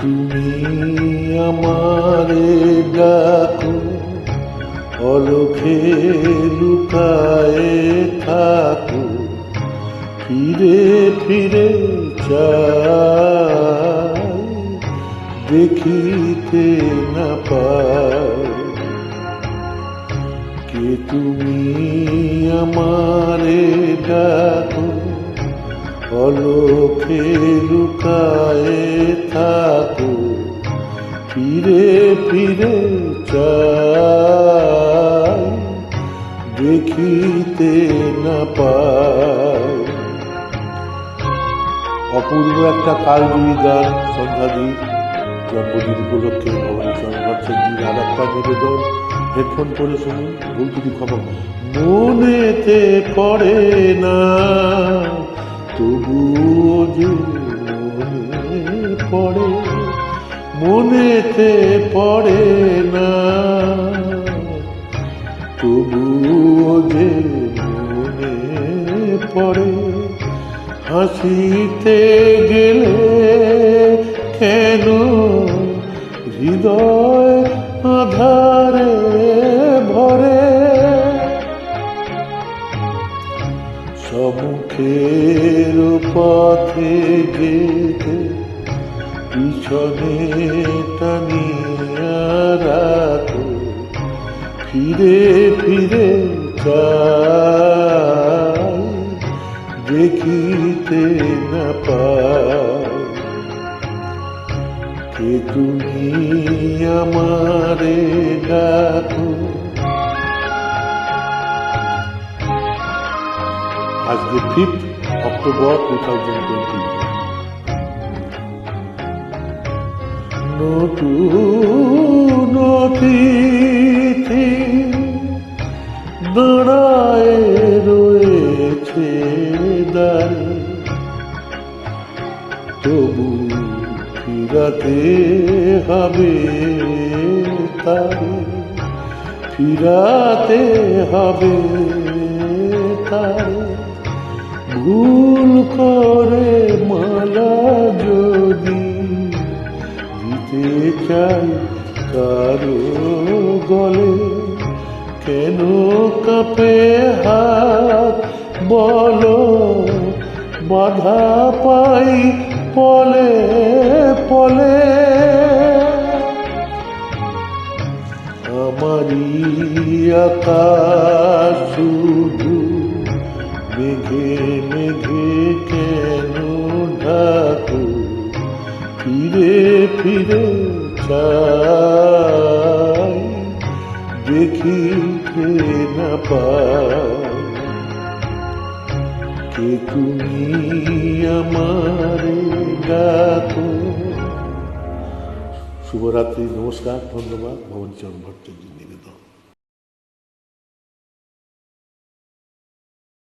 তুমি আমারে ডাকো, অলখে লুকায়ে থাকো, ফিরে ফিরে চাই, দেখিতে না পাই। কে তুমি আমারে ডাকো, অলখে লুকায়ে থাকো, ফিরে ফিরে চাই, দেখিতে না পাই। অপূর্ব একটা কালজয়ী গান সন্ধ্যাদীপ জন্মদিন উপলক্ষে ভবানীচরণ ভট্টাচার্যের আর একটা নিবেদন। হেডফোন করে শুনুন, ভুল যদি ক্ষমা। মনেতে পড়ে না তবুও যে মনে পড়ে, মনেতে পড়ে না তবুও যে মনে পড়ে। হাসিতে গেলে কেন হৃদয় আধারে ভরে, সম্মুখের পথে যেতে পিছনে টানিয়া রাখো, ফিরে ফিরে চাই, দেখিতে না পাই। কে তুমি আমারে ডাকো। আজকে 5 অক্টোবর 2020। নতুন অতিথি দাঁড়ায় রয়েছে দাঁড়ে, তবু ফিরাতে হবে তারে, ফিরাতে হবে তারে। ভুল করে মালা যদি দিতে চাই কারো গলে, কেন কাঁপে হাত বলো, বাধা পাই পলে পলে। আমারি আকাশ শুধু মেঘে মেঘে কেন ঢাকো, ফিরে ফিরে চাই, দেখিতে না পাই। কে তুমি আমারে ডাকো। শুভরাত্রি, নমস্কার, ধন্যবাদ। ভবানীচরণ ভট্টাচার্য।